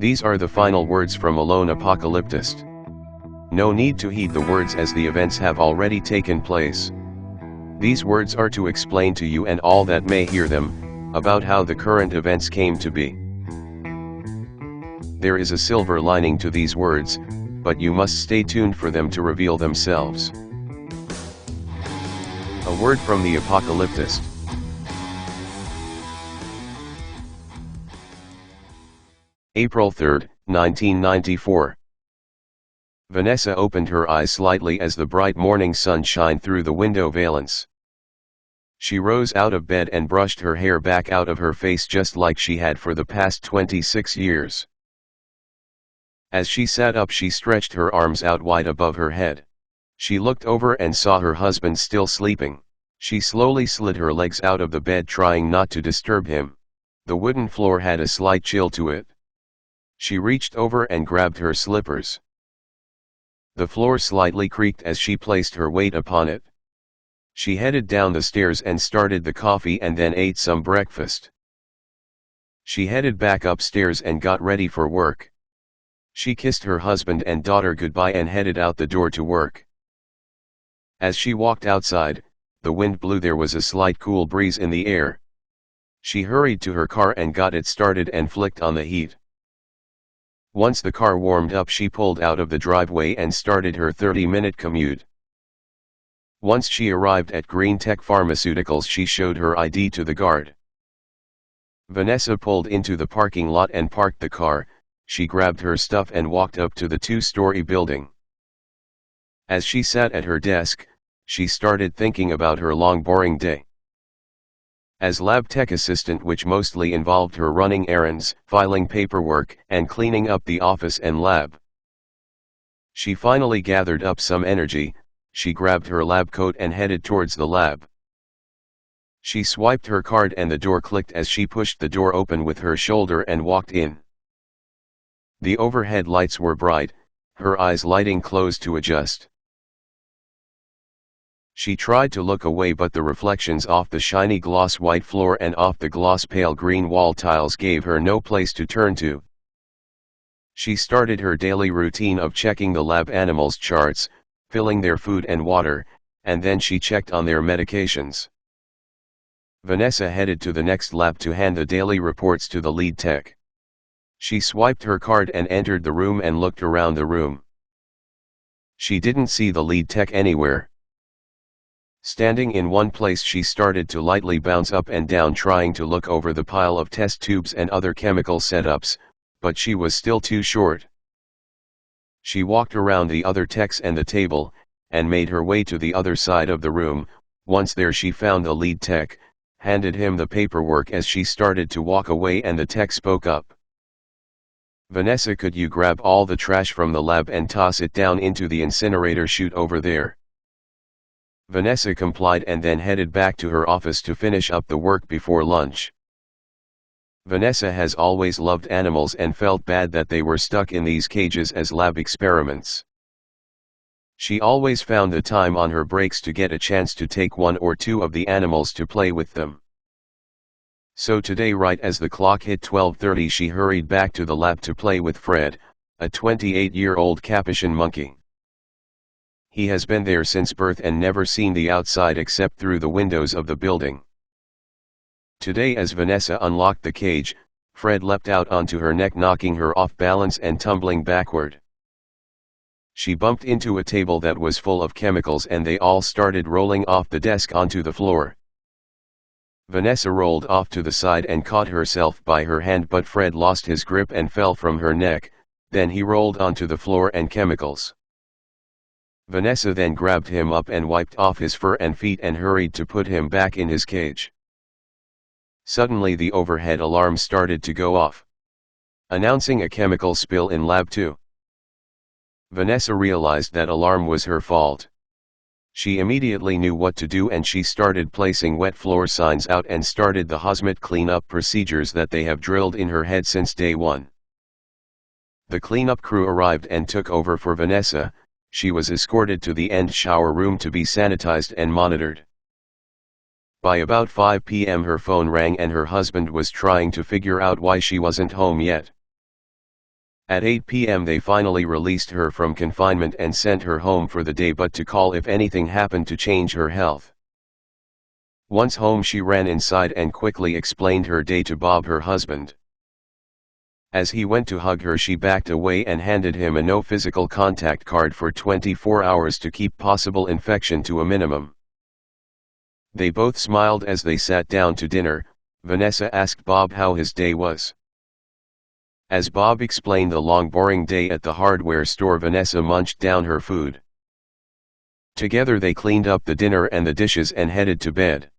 These are the final words from a lone Apocalyptist. No need to heed the words as the events have already taken place. These words are to explain to you and all that may hear them, about how the current events came to be. There is a silver lining to these words, but you must stay tuned for them to reveal themselves. A word from the Apocalyptist. April 3, 1994. Vanessa opened her eyes slightly as the bright morning sun shined through the window valance. She rose out of bed and brushed her hair back out of her face just like she had for the past 26 years. As she sat up, she stretched her arms out wide above her head. She looked over and saw her husband still sleeping. She slowly slid her legs out of the bed, trying not to disturb him. The wooden floor had a slight chill to it. She reached over and grabbed her slippers. The floor slightly creaked as she placed her weight upon it. She headed down the stairs and started the coffee and then ate some breakfast. She headed back upstairs and got ready for work. She kissed her husband and daughter goodbye and headed out the door to work. As she walked outside, the wind blew. There was a slight cool breeze in the air. She hurried to her car and got it started and flicked on the heat. Once the car warmed up, she pulled out of the driveway and started her 30-minute commute. Once she arrived at Green Tech Pharmaceuticals, she showed her ID to the guard. Vanessa pulled into the parking lot and parked the car. She grabbed her stuff and walked up to the two-story building. As she sat at her desk, she started thinking about her long, boring day as lab tech assistant, which mostly involved her running errands, filing paperwork, and cleaning up the office and lab. She finally gathered up some energy. She grabbed her lab coat and headed towards the lab. She swiped her card and the door clicked as she pushed the door open with her shoulder and walked in. The overhead lights were bright, her eyes lighting closed to adjust. She tried to look away, but the reflections off the shiny gloss white floor and off the gloss pale green wall tiles gave her no place to turn to. She started her daily routine of checking the lab animals' charts, filling their food and water, and then she checked on their medications. Vanessa headed to the next lab to hand the daily reports to the lead tech. She swiped her card and entered the room and looked around the room. She didn't see the lead tech anywhere. Standing in one place, she started to lightly bounce up and down, trying to look over the pile of test tubes and other chemical setups, but she was still too short. She walked around the other techs and the table, and made her way to the other side of the room. Once there, she found the lead tech, handed him the paperwork as she started to walk away, and the tech spoke up. "Vanessa, could you grab all the trash from the lab and toss it down into the incinerator chute over there?" Vanessa complied and then headed back to her office to finish up the work before lunch. Vanessa has always loved animals and felt bad that they were stuck in these cages as lab experiments. She always found the time on her breaks to get a chance to take one or two of the animals to play with them. So today, right as the clock hit 12:30, she hurried back to the lab to play with Fred, a 28-year-old Capuchin monkey. He has been there since birth and never seen the outside except through the windows of the building. Today, as Vanessa unlocked the cage, Fred leapt out onto her neck, knocking her off balance and tumbling backward. She bumped into a table that was full of chemicals and they all started rolling off the desk onto the floor. Vanessa rolled off to the side and caught herself by her hand, but Fred lost his grip and fell from her neck. Then he rolled onto the floor and chemicals. Vanessa then grabbed him up and wiped off his fur and feet and hurried to put him back in his cage. Suddenly the overhead alarm started to go off, announcing a chemical spill in Lab 2. Vanessa realized that alarm was her fault. She immediately knew what to do and she started placing wet floor signs out and started the hazmat cleanup procedures that they have drilled in her head since day one. The cleanup crew arrived and took over for Vanessa. She was escorted to the end shower room to be sanitized and monitored. By about 5 p.m. her phone rang and her husband was trying to figure out why she wasn't home yet. At 8 p.m. they finally released her from confinement and sent her home for the day, but to call if anything happened to change her health. Once home, she ran inside and quickly explained her day to Bob, her husband. As he went to hug her, she backed away and handed him a no physical contact card for 24 hours to keep possible infection to a minimum. They both smiled as they sat down to dinner. Vanessa asked Bob how his day was. As Bob explained the long boring day at the hardware store, Vanessa munched down her food. Together they cleaned up the dinner and the dishes and headed to bed.